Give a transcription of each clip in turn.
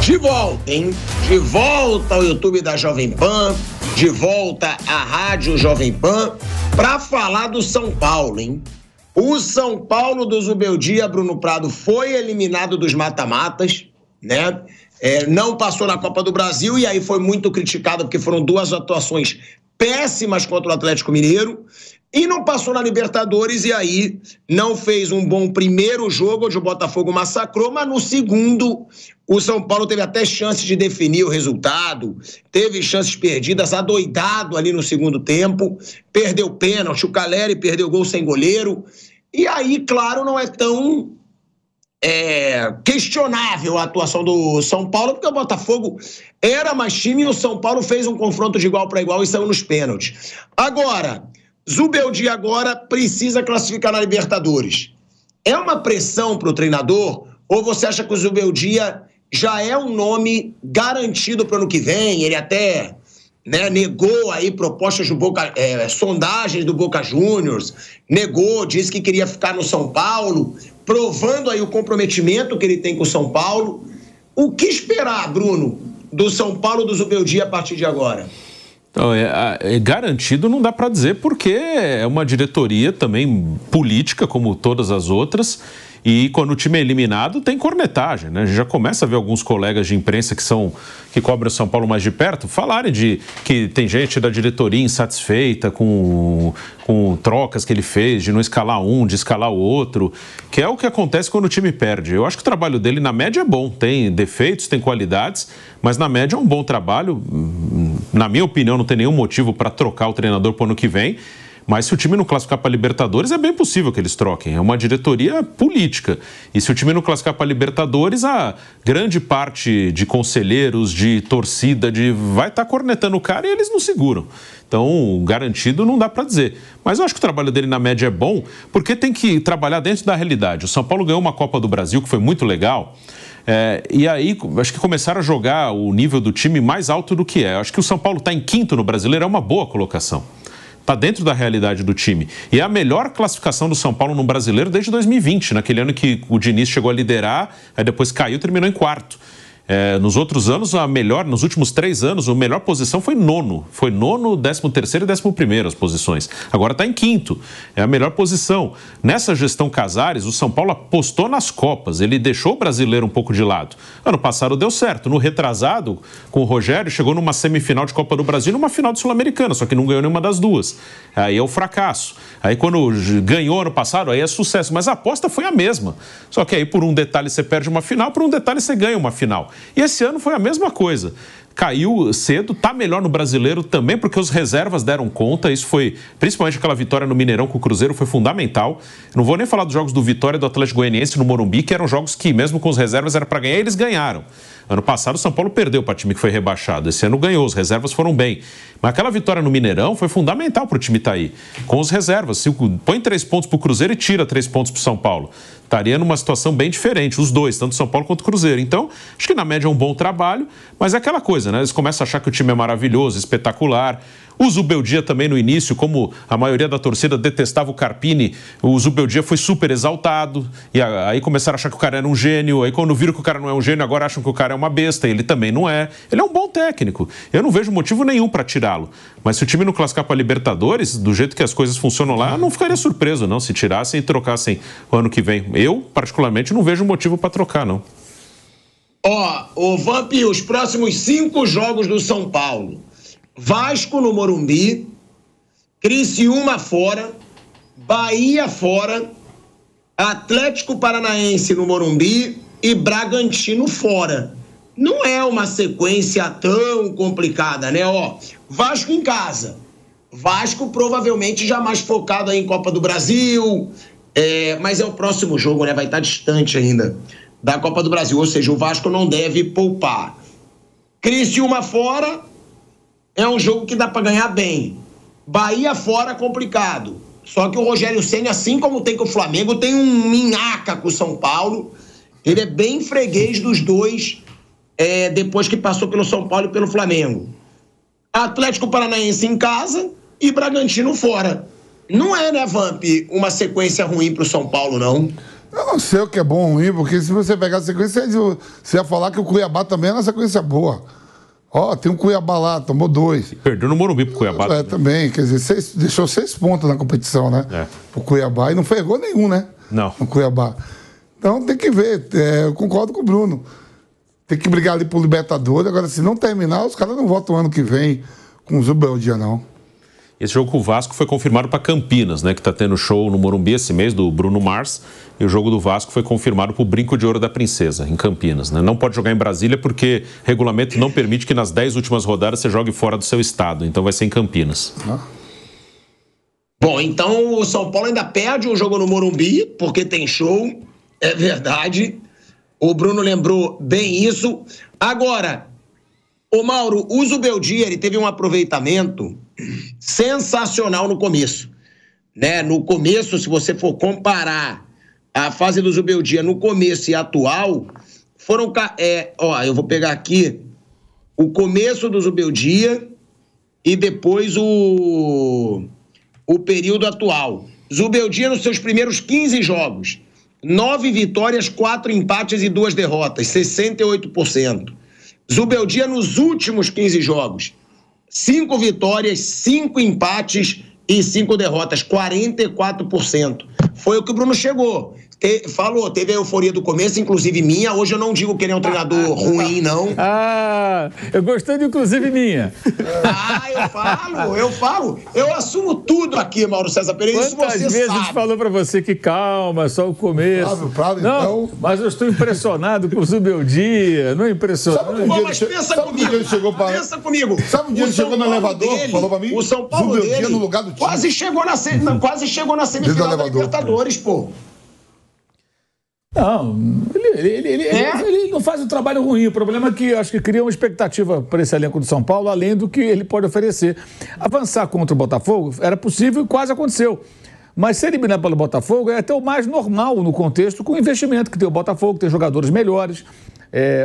De volta, hein? De volta ao YouTube da Jovem Pan, de volta à Rádio Jovem Pan, para falar do São Paulo, hein? O São Paulo do Zubeldia, Bruno Prado, foi eliminado dos mata-matas, né? Não passou na Copa do Brasil e aí foi muito criticado porque foram duas atuações péssimas contra o Atlético Mineiro. E não passou na Libertadores e aí não fez um bom primeiro jogo, onde o Botafogo massacrou, mas no segundo o São Paulo teve até chance de definir o resultado, teve chances perdidas, adoidado ali no segundo tempo, perdeu pênalti, o Caleri perdeu gol sem goleiro. E aí, claro, não é tão questionável a atuação do São Paulo, porque o Botafogo era mais time e o São Paulo fez um confronto de igual para igual e saiu nos pênaltis. Agora, Zubeldia agora precisa classificar na Libertadores. É uma pressão para o treinador? Ou você acha que o Zubeldia já é um nome garantido para o ano que vem? Ele até negou aí propostas do sondagens do Boca Juniors, negou, disse que queria ficar no São Paulo, provando aí o comprometimento que ele tem com o São Paulo. O que esperar, Bruno, do São Paulo do Zubeldia a partir de agora? Então, garantido não dá para dizer, porque é uma diretoria também política, como todas as outras, e quando o time é eliminado tem cornetagem, né? A gente já começa a ver alguns colegas de imprensa que cobrem o São Paulo mais de perto falarem de que tem gente da diretoria insatisfeita com trocas que ele fez, de não escalar um, de escalar o outro, que é o que acontece quando o time perde. Eu acho que o trabalho dele na média é bom, tem defeitos, tem qualidades, mas na média é um bom trabalho. Na minha opinião, não tem nenhum motivo para trocar o treinador para o ano que vem. Mas se o time não classificar para a Libertadores, é bem possível que eles troquem. É uma diretoria política. E se o time não classificar para a Libertadores, a grande parte de conselheiros, de torcida, vai estar cornetando o cara e eles não seguram. Então, garantido não dá para dizer. Mas eu acho que o trabalho dele na média é bom, porque tem que trabalhar dentro da realidade. O São Paulo ganhou uma Copa do Brasil, que foi muito legal. E aí, acho que começaram a jogar o nível do time mais alto do que é. Acho que o São Paulo está em quinto no Brasileiro, é uma boa colocação. Está dentro da realidade do time. E é a melhor classificação do São Paulo no Brasileiro desde 2020, naquele ano que o Diniz chegou a liderar, aí depois caiu e terminou em quarto. Nos outros anos, nos últimos 3 anos, a melhor posição foi nono. Foi nono, 13º e 11º as posições. Agora está em quinto. É a melhor posição. Nessa gestão Casares, o São Paulo apostou nas Copas. Ele deixou o brasileiro um pouco de lado. Ano passado deu certo. No retrasado, com o Rogério, chegou numa semifinal de Copa do Brasil e numa final de Sul-Americana, só que não ganhou nenhuma das duas. Aí é o fracasso. Aí quando ganhou ano passado, aí é sucesso. Mas a aposta foi a mesma. Só que aí por um detalhe você perde uma final, por um detalhe você ganha uma final. E esse ano foi a mesma coisa. Caiu cedo, está melhor no Brasileiro também, porque os reservas deram conta. Isso foi, principalmente aquela vitória no Mineirão com o Cruzeiro, foi fundamental. Não vou nem falar dos jogos do Vitória e do Atlético Goianiense no Morumbi, que eram jogos que, mesmo com os reservas, era para ganhar, e eles ganharam. Ano passado, o São Paulo perdeu para o time que foi rebaixado. Esse ano ganhou, as reservas foram bem. Mas aquela vitória no Mineirão foi fundamental para o time estar aí. Com os reservas, põe 3 pontos para o Cruzeiro e tira 3 pontos para o São Paulo. Estaria numa situação bem diferente, os dois, tanto o São Paulo quanto o Cruzeiro. Então, acho que na média é um bom trabalho, mas é aquela coisa, né? Eles começam a achar que o time é maravilhoso, espetacular. O Zubeldia também no início, como a maioria da torcida detestava o Carpini, o Zubeldia foi super exaltado, e aí começaram a achar que o cara era um gênio, aí quando viram que o cara não é um gênio, agora acham que o cara é uma besta, e ele também não é. Ele é um bom técnico, eu não vejo motivo nenhum para tirá-lo, mas se o time não classificar para a Libertadores, do jeito que as coisas funcionam lá, eu não ficaria surpreso não, se tirassem e trocassem o ano que vem. Eu, particularmente, não vejo motivo para trocar, não. Ô Vamp, os próximos 5 jogos do São Paulo: Vasco no Morumbi, Criciúma fora, Bahia fora, Atlético Paranaense no Morumbi e Bragantino fora. Não é uma sequência tão complicada, né? Vasco em casa. Vasco provavelmente já mais focado aí em Copa do Brasil, mas é o próximo jogo, né? Vai estar distante ainda da Copa do Brasil, ou seja, o Vasco não deve poupar. Criciúma fora, é um jogo que dá para ganhar bem. Bahia fora, complicado. Só que o Rogério Ceni, assim como tem com o Flamengo, tem um minhaca com o São Paulo. Ele é bem freguês dos dois, depois que passou pelo São Paulo e pelo Flamengo. Atlético Paranaense em casa e Bragantino fora. Não é, né, Vamp, uma sequência ruim pro São Paulo, não? Eu não sei o que é bom ou ruim, porque se você pegar a sequência, você ia falar que o Cuiabá também é uma sequência boa. Ó, tem um Cuiabá lá, tomou 2. Perdeu no Morumbi pro Cuiabá. Também, quer dizer, deixou 6 pontos na competição, né? Pro Cuiabá, e não fez gol nenhum, né? Não. No Cuiabá. Então tem que ver, eu concordo com o Bruno. Tem que brigar ali pro Libertadores, agora se não terminar, os caras não voltam ano que vem com o Zubeldia, não. Esse jogo com o Vasco foi confirmado para Campinas, né? Que está tendo show no Morumbi esse mês, do Bruno Mars. E o jogo do Vasco foi confirmado para o Brinco de Ouro da Princesa, em Campinas, né? Não pode jogar em Brasília porque o regulamento não permite que nas 10 últimas rodadas você jogue fora do seu estado. Então vai ser em Campinas. Bom, então o São Paulo ainda perde um jogo no Morumbi, porque tem show. É verdade. O Bruno lembrou bem isso. Agora, ô Mauro, o Zubeldia, ele teve um aproveitamento sensacional no começo, né? No começo, se você for comparar a fase do Zubeldia no começo e atual, foram... eu vou pegar aqui o começo do Zubeldia e depois o período atual. Zubeldia nos seus primeiros 15 jogos, 9 vitórias, 4 empates e 2 derrotas, 68%. Zubeldia nos últimos 15 jogos, 5 vitórias, 5 empates e 5 derrotas, 44%. Foi o que o Bruno chegou. Falou, teve a euforia do começo, inclusive minha. Hoje eu não digo que ele é um treinador ruim, não. Eu gostei de inclusive minha. Eu falo. Eu assumo tudo aqui, Mauro César Pereira. Isso Quantas você vezes sabe. Falou pra você que calma, só o começo. Não, mas eu estou impressionado com o Zubeldia. Não é impressionante. Mas pensa comigo. Pensa comigo. Sabe um dia ele chegou no elevador, falou pra mim? O São Paulo dele no lugar do time. quase chegou na semifinal da Libertadores, pô. Não, ele não faz um trabalho ruim. O problema é que acho que cria uma expectativa para esse elenco do São Paulo, além do que ele pode oferecer. Avançar contra o Botafogo era possível e quase aconteceu. Mas ser eliminado pelo Botafogo é até o mais normal no contexto, com o investimento que tem o Botafogo, tem jogadores melhores,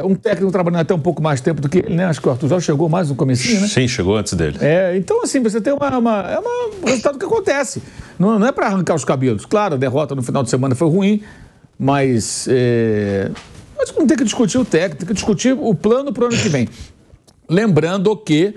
um técnico trabalhando até um pouco mais tempo do que ele, né? Acho que o Arthur já chegou mais no comecinho, né? Sim, chegou antes dele. Então, assim, você tem um resultado que acontece. Não é para arrancar os cabelos. Claro, a derrota no final de semana foi ruim, mas não tem que discutir o técnico, tem que discutir o plano para o ano que vem. Lembrando que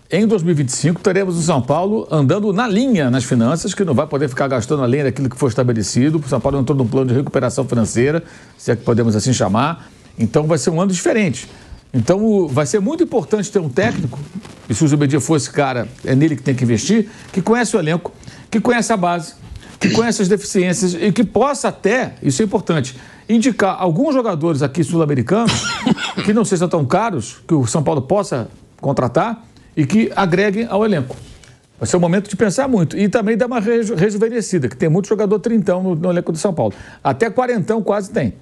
em 2025 teremos o São Paulo andando na linha nas finanças, que não vai poder ficar gastando além daquilo que foi estabelecido. O São Paulo entrou num plano de recuperação financeira, se é que podemos assim chamar. Então vai ser um ano diferente. Então vai ser muito importante ter um técnico, e se o Zubeldia fosse cara, é nele que tem que investir, que conhece o elenco, que conhece a base, que conhece as deficiências e que possa até, isso é importante, indicar alguns jogadores aqui sul-americanos que não sejam tão caros, que o São Paulo possa contratar e que agreguem ao elenco. Vai ser um momento de pensar muito. E também dar uma rejuvenescida, que tem muito jogador trintão no elenco do São Paulo. Até quarentão quase tem.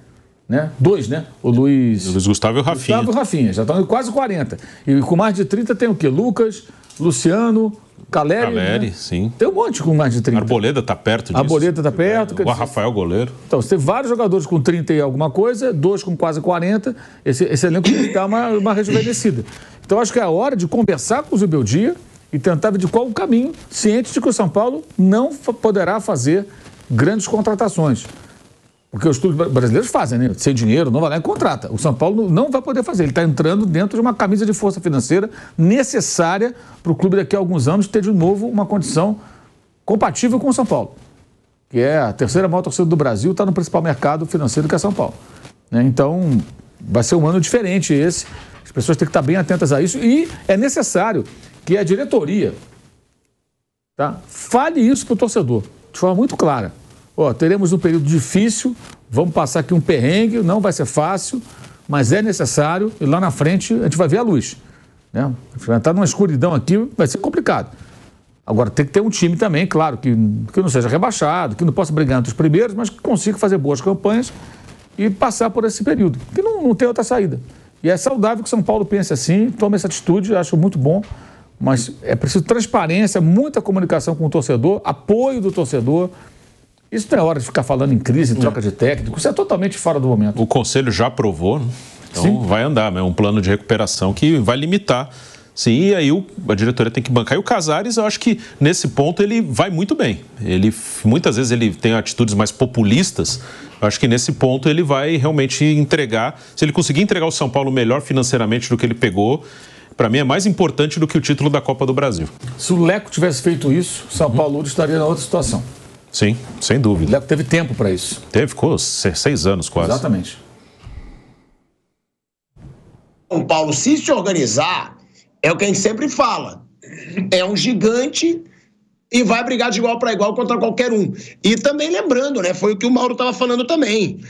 Né? 2, né? O Luiz Gustavo e o Rafinha. Gustavo e o Rafinha, já estão quase 40. E com mais de 30 tem o quê? Lucas, Luciano, Caleri, né? Sim. Tem um monte com mais de 30. Arboleda está perto disso. Arboleda está perto. O Rafael goleiro. Então, você tem vários jogadores com 30 e alguma coisa, 2 com quase 40. Esse elenco tem que dar uma rejuvenescida. Então, acho que é a hora de conversar com o Zubeldia e tentar ver de qual o caminho, ciente de que o São Paulo não poderá fazer grandes contratações. Porque os clubes brasileiros fazem, né? Sem dinheiro, não vai lá e contrata. O São Paulo não vai poder fazer. Ele está entrando dentro de uma camisa de força financeira necessária para o clube daqui a alguns anos ter de novo uma condição compatível com o São Paulo. Que é a terceira maior torcida do Brasil, está no principal mercado financeiro que é São Paulo. Né? Então, vai ser um ano diferente esse. As pessoas têm que estar bem atentas a isso. E é necessário que a diretoria fale isso para o torcedor, de forma muito clara. Teremos um período difícil, vamos passar aqui um perrengue, não vai ser fácil, mas é necessário e lá na frente a gente vai ver a luz. Né? A gente vai estar numa escuridão aqui, vai ser complicado. Agora tem que ter um time também, claro, que não seja rebaixado, que não possa brigar entre os primeiros, mas que consiga fazer boas campanhas e passar por esse período, que não tem outra saída. E é saudável que o São Paulo pense assim, tome essa atitude, acho muito bom, mas é preciso transparência, muita comunicação com o torcedor, apoio do torcedor. Isso não é hora de ficar falando em crise, em troca de técnico. Isso é totalmente fora do momento. O Conselho já aprovou, né? Então vai andar, é um plano de recuperação que vai limitar Sim, e aí a diretoria tem que bancar. E o Casares, eu acho que nesse ponto ele vai muito bem. Muitas vezes ele tem atitudes mais populistas. Eu acho que nesse ponto ele vai realmente entregar. Se ele conseguir entregar o São Paulo melhor financeiramente do que ele pegou, para mim é mais importante do que o título da Copa do Brasil. Se o Leco tivesse feito isso, o São Paulo estaria na outra situação. Sim, sem dúvida. O Leco teve tempo para isso. Ficou 6 anos quase. Exatamente. São Paulo, se organizar, é o que a gente sempre fala. É um gigante e vai brigar de igual para igual contra qualquer um. E também lembrando, né? Foi o que o Mauro estava falando também.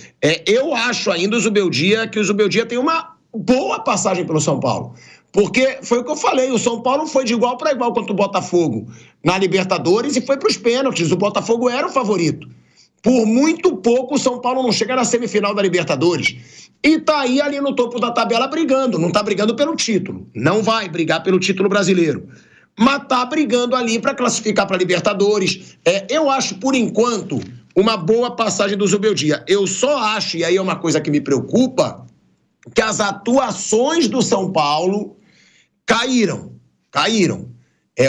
Eu acho ainda que o Zubeldia tem uma boa passagem pelo São Paulo. Porque foi o que eu falei, o São Paulo foi de igual para igual contra o Botafogo na Libertadores e foi para os pênaltis. O Botafogo era o favorito. Por muito pouco o São Paulo não chega na semifinal da Libertadores. E tá aí ali no topo da tabela brigando. Não tá brigando pelo título. Não vai brigar pelo título brasileiro. Mas tá brigando ali para classificar para Libertadores. Eu acho, por enquanto, uma boa passagem do Zubeldia. Eu só acho, e aí é uma coisa que me preocupa, que as atuações do São Paulo caíram.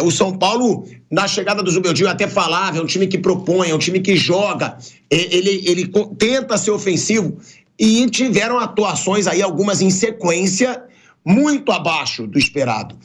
O São Paulo, na chegada do Zubeldia, eu até falava, é um time que propõe, é um time que joga, ele tenta ser ofensivo, e tiveram atuações aí, algumas em sequência, muito abaixo do esperado.